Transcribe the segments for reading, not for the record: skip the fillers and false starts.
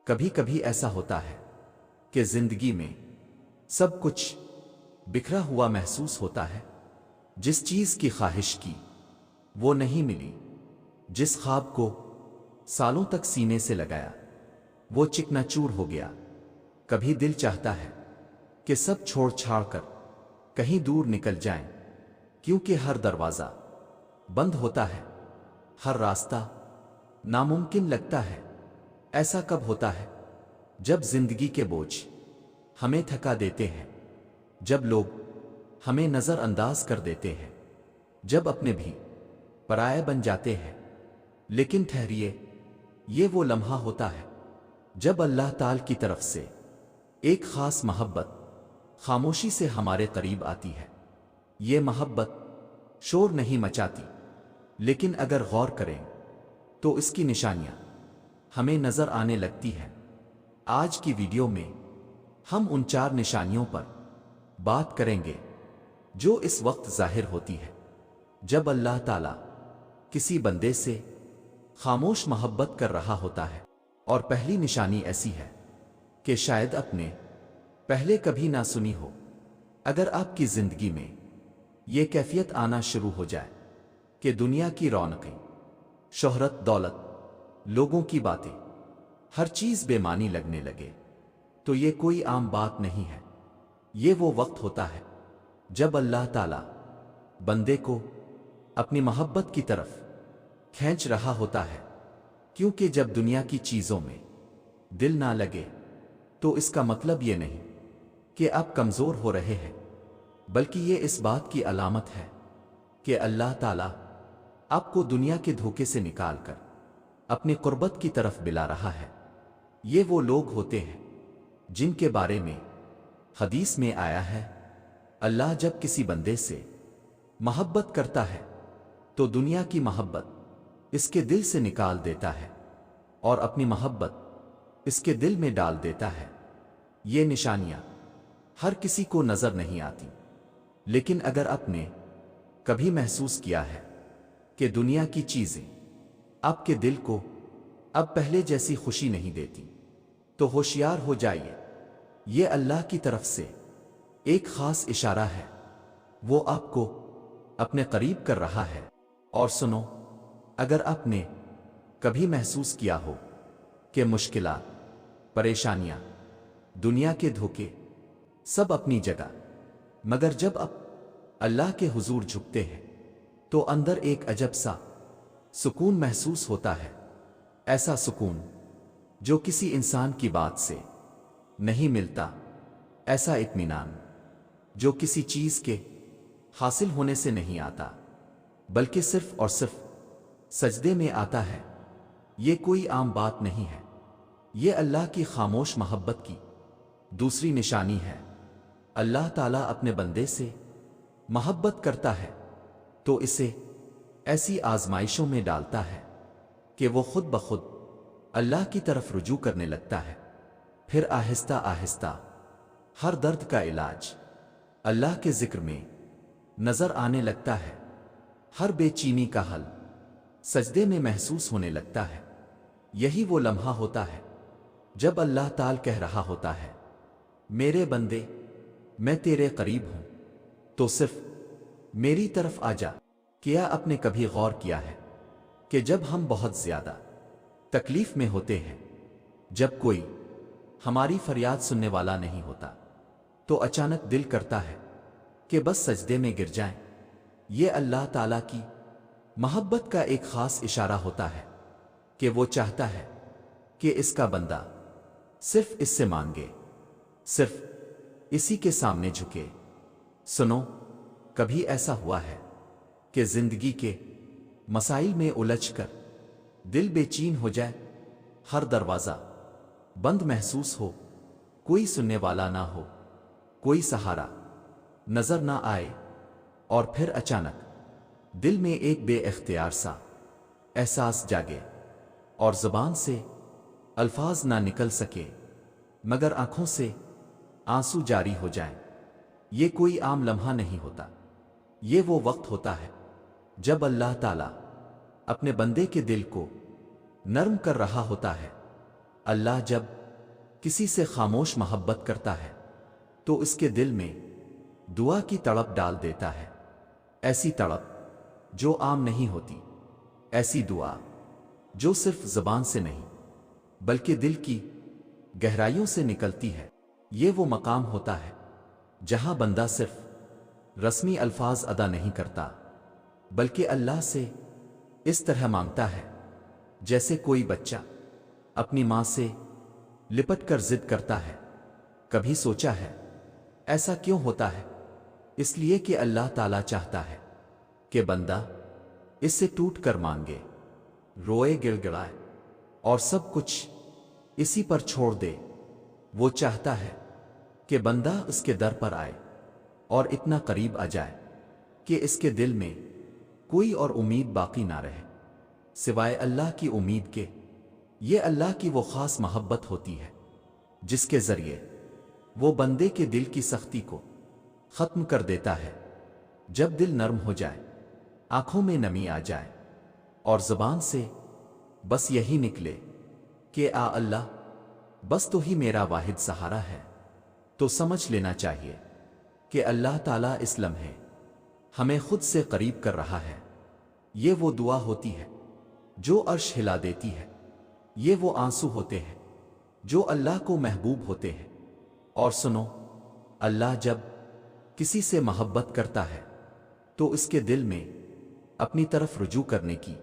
کبھی کبھی ایسا ہوتا ہے کہ زندگی میں سب کچھ بکھرا ہوا محسوس ہوتا ہے۔ جس چیز کی خواہش کی وہ نہیں ملی، جس خواب کو سالوں تک سینے سے لگایا وہ چکنا چور ہو گیا۔ کبھی دل چاہتا ہے کہ سب چھوڑ چھاڑ کر کہیں دور نکل جائیں، کیونکہ ہر دروازہ بند ہوتا ہے، ہر راستہ ناممکن لگتا ہے۔ ایسا کب ہوتا ہے؟ جب زندگی کے بوجھ ہمیں تھکا دیتے ہیں، جب لوگ ہمیں نظر انداز کر دیتے ہیں، جب اپنے بھی پرائے بن جاتے ہیں۔ لیکن ٹھہریے، یہ وہ لمحہ ہوتا ہے جب اللہ تعالی کی طرف سے ایک خاص محبت خاموشی سے ہمارے قریب آتی ہے۔ یہ محبت شور نہیں مچاتی، لیکن اگر غور کریں تو اس کی نشانیاں ہمیں نظر آنے لگتی ہیں۔ آج کی ویڈیو میں ہم ان 4 نشانیوں پر بات کریں گے جو اس وقت ظاہر ہوتی ہے جب اللہ تعالیٰ کسی بندے سے خاموش محبت کر رہا ہوتا ہے۔ اور پہلی نشانی ایسی ہے کہ شاید اپنے پہلے کبھی نہ سنی ہو۔ اگر آپ کی زندگی میں یہ کیفیت آنا شروع ہو جائے کہ دنیا کی رونقیں، شہرت، دولت، لوگوں کی باتیں، ہر چیز بے معنی لگنے لگے، تو یہ کوئی عام بات نہیں ہے۔ یہ وہ وقت ہوتا ہے جب اللہ تعالیٰ بندے کو اپنی محبت کی طرف کھینچ رہا ہوتا ہے، کیونکہ جب دنیا کی چیزوں میں دل نہ لگے تو اس کا مطلب یہ نہیں کہ آپ کمزور ہو رہے ہیں، بلکہ یہ اس بات کی علامت ہے کہ اللہ تعالیٰ آپ کو دنیا کے دھوکے سے نکال کر اپنی قربت کی طرف بلا رہا ہے۔ یہ وہ لوگ ہوتے ہیں جن کے بارے میں حدیث میں آیا ہے، اللہ جب کسی بندے سے محبت کرتا ہے تو دنیا کی محبت اس کے دل سے نکال دیتا ہے اور اپنی محبت اس کے دل میں ڈال دیتا ہے۔ یہ نشانیاں ہر کسی کو نظر نہیں آتی، لیکن اگر آپ نے کبھی محسوس کیا ہے کہ دنیا کی چیزیں آپ کے دل کو اب پہلے جیسی خوشی نہیں دیتی، تو ہوشیار ہو جائیے، یہ اللہ کی طرف سے ایک خاص اشارہ ہے، وہ آپ کو اپنے قریب کر رہا ہے۔ اور سنو، اگر آپ نے کبھی محسوس کیا ہو کہ مشکلات، پریشانیاں، دنیا کے دھوکے سب اپنی جگہ، مگر جب آپ اللہ کے حضور جھکتے ہیں تو اندر ایک عجب سا سکون محسوس ہوتا ہے، ایسا سکون جو کسی انسان کی بات سے نہیں ملتا، ایسا اطمینان جو کسی چیز کے حاصل ہونے سے نہیں آتا، بلکہ صرف اور صرف سجدے میں آتا ہے۔ یہ کوئی عام بات نہیں ہے، یہ اللہ کی خاموش محبت کی دوسری نشانی ہے۔ اللہ تعالیٰ اپنے بندے سے محبت کرتا ہے تو اسے ایسی آزمائشوں میں ڈالتا ہے کہ وہ خود بخود اللہ کی طرف رجوع کرنے لگتا ہے۔ پھر آہستہ آہستہ ہر درد کا علاج اللہ کے ذکر میں نظر آنے لگتا ہے، ہر بے چینی کا حل سجدے میں محسوس ہونے لگتا ہے۔ یہی وہ لمحہ ہوتا ہے جب اللہ تعالیٰ کہہ رہا ہوتا ہے، میرے بندے، میں تیرے قریب ہوں، تو صرف میری طرف آ جا۔ کیا آپ نے کبھی غور کیا ہے کہ جب ہم بہت زیادہ تکلیف میں ہوتے ہیں، جب کوئی ہماری فریاد سننے والا نہیں ہوتا، تو اچانک دل کرتا ہے کہ بس سجدے میں گر جائیں؟ یہ اللہ تعالیٰ کی محبت کا ایک خاص اشارہ ہوتا ہے کہ وہ چاہتا ہے کہ اس کا بندہ صرف اس سے مانگے، صرف اسی کے سامنے جھکے۔ سنو، کبھی ایسا ہوا ہے کہ زندگی کے مسائل میں الجھ کر دل بے چین ہو جائے، ہر دروازہ بند محسوس ہو، کوئی سننے والا نہ ہو، کوئی سہارا نظر نہ آئے، اور پھر اچانک دل میں ایک بے اختیار سا احساس جاگے اور زبان سے الفاظ نہ نکل سکے مگر آنکھوں سے آنسو جاری ہو جائیں؟ یہ کوئی عام لمحہ نہیں ہوتا، یہ وہ وقت ہوتا ہے جب اللہ تعالیٰ اپنے بندے کے دل کو نرم کر رہا ہوتا ہے، اللہ جب کسی سے خاموش محبت کرتا ہے تو اس کے دل میں دعا کی تڑپ ڈال دیتا ہے، ایسی تڑپ جو عام نہیں ہوتی، ایسی دعا جو صرف زبان سے نہیں بلکہ دل کی گہرائیوں سے نکلتی ہے۔ یہ وہ مقام ہوتا ہے جہاں بندہ صرف رسمی الفاظ ادا نہیں کرتا بلکہ اللہ سے اس طرح مانگتا ہے جیسے کوئی بچہ اپنی ماں سے لپٹ کر ضد کرتا ہے۔ کبھی سوچا ہے ایسا کیوں ہوتا ہے؟ اس لیے کہ اللہ تعالیٰ چاہتا ہے کہ بندہ اس سے ٹوٹ کر مانگے، روئے، گڑ گڑائے اور سب کچھ اسی پر چھوڑ دے۔ وہ چاہتا ہے کہ بندہ اس کے در پر آئے اور اتنا قریب آ جائے کہ اس کے دل میں کوئی اور امید باقی نہ رہے سوائے اللہ کی امید کے۔ یہ اللہ کی وہ خاص محبت ہوتی ہے جس کے ذریعے وہ بندے کے دل کی سختی کو ختم کر دیتا ہے۔ جب دل نرم ہو جائے، آنکھوں میں نمی آ جائے اور زبان سے بس یہی نکلے کہ آ اللہ، بس تو ہی میرا واحد سہارا ہے، تو سمجھ لینا چاہیے کہ اللہ تعالیٰ اس لمحے ہمیں خود سے قریب کر رہا ہے۔ یہ وہ دعا ہوتی ہے جو عرش ہلا دیتی ہے، یہ وہ آنسو ہوتے ہیں جو اللہ کو محبوب ہوتے ہیں۔ اور سنو، اللہ جب کسی سے محبت کرتا ہے تو اس کے دل میں اپنی طرف رجوع کرنے کی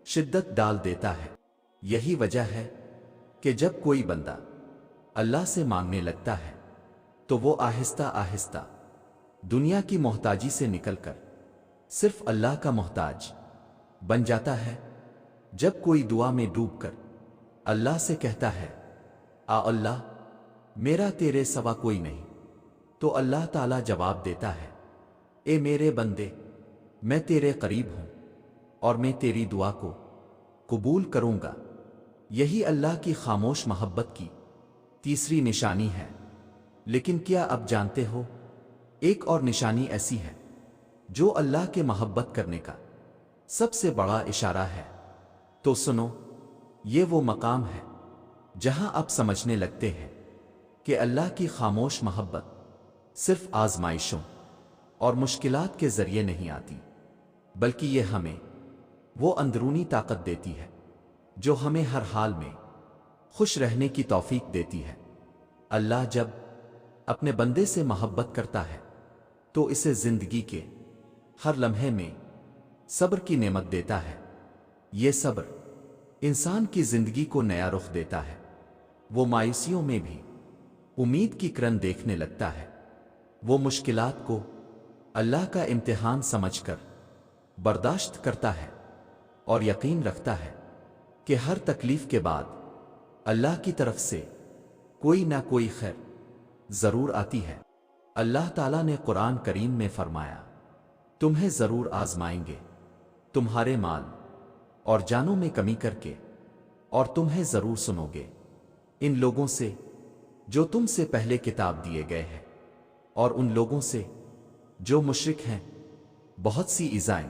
شدت ڈال دیتا ہے۔ یہی وجہ ہے کہ جب کوئی بندہ اللہ سے مانگنے لگتا ہے تو وہ آہستہ آہستہ دنیا کی محتاجی سے نکل کر صرف اللہ کا محتاج بن جاتا ہے۔ جب کوئی دعا میں ڈوب کر اللہ سے کہتا ہے آ اللہ، میرا تیرے سوا کوئی نہیں، تو اللہ تعالیٰ جواب دیتا ہے اے میرے بندے، میں تیرے قریب ہوں اور میں تیری دعا کو قبول کروں گا۔ یہی اللہ کی خاموش محبت کی تیسری نشانی ہے۔ لیکن کیا اب جانتے ہو، ایک اور نشانی ایسی ہے جو اللہ کے محبت کرنے کا سب سے بڑا اشارہ ہے۔ تو سنو، یہ وہ مقام ہے جہاں آپ سمجھنے لگتے ہیں کہ اللہ کی خاموش محبت صرف آزمائشوں اور مشکلات کے ذریعے نہیں آتی، بلکہ یہ ہمیں وہ اندرونی طاقت دیتی ہے جو ہمیں ہر حال میں خوش رہنے کی توفیق دیتی ہے۔ اللہ جب اپنے بندے سے محبت کرتا ہے تو اسے زندگی کے ہر لمحے میں صبر کی نعمت دیتا ہے۔ یہ صبر انسان کی زندگی کو نیا رخ دیتا ہے۔ وہ مایوسیوں میں بھی امید کی کرن دیکھنے لگتا ہے، وہ مشکلات کو اللہ کا امتحان سمجھ کر برداشت کرتا ہے اور یقین رکھتا ہے کہ ہر تکلیف کے بعد اللہ کی طرف سے کوئی نہ کوئی خیر ضرور آتی ہے۔ اللہ تعالیٰ نے قرآن کریم میں فرمایا، تمہیں ضرور آزمائیں گے، تمہارے مال اور جانوں میں کمی کر کے، اور تمہیں ضرور سنو گے ان لوگوں سے جو تم سے پہلے کتاب دیے گئے ہیں اور ان لوگوں سے جو مشرک ہیں، بہت سی ایذائیں،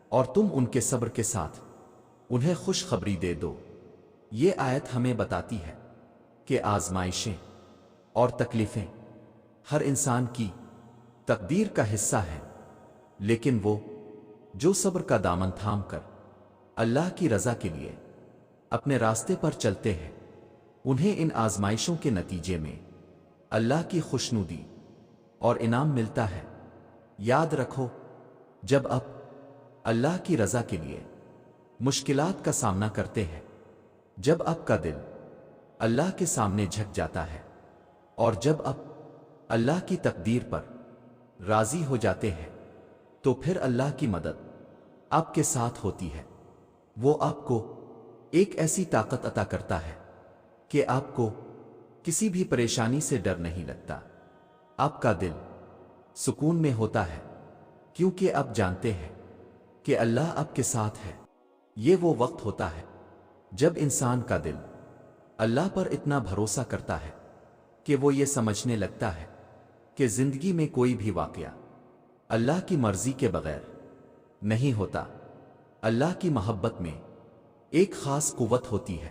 اور تم ان کے صبر کے ساتھ انہیں خوشخبری دے دو۔ یہ آیت ہمیں بتاتی ہے کہ آزمائشیں اور تکلیفیں ہر انسان کی تقدیر کا حصہ ہیں، لیکن وہ جو صبر کا دامن تھام کر اللہ کی رضا کے لیے اپنے راستے پر چلتے ہیں، انہیں ان آزمائشوں کے نتیجے میں اللہ کی خوشنودی اور انعام ملتا ہے۔ یاد رکھو، جب آپ اللہ کی رضا کے لیے مشکلات کا سامنا کرتے ہیں، جب آپ کا دل اللہ کے سامنے جھک جاتا ہے، اور جب آپ اللہ کی تقدیر پر راضی ہو جاتے ہیں، تو پھر اللہ کی مدد آپ کے ساتھ ہوتی ہے۔ وہ آپ کو ایک ایسی طاقت عطا کرتا ہے کہ آپ کو کسی بھی پریشانی سے ڈر نہیں لگتا، آپ کا دل سکون میں ہوتا ہے، کیونکہ آپ جانتے ہیں کہ اللہ آپ کے ساتھ ہے۔ یہ وہ وقت ہوتا ہے جب انسان کا دل اللہ پر اتنا بھروسہ کرتا ہے کہ وہ یہ سمجھنے لگتا ہے کہ زندگی میں کوئی بھی واقعہ اللہ کی مرضی کے بغیر نہیں ہوتا۔ اللہ کی محبت میں ایک خاص قوت ہوتی ہے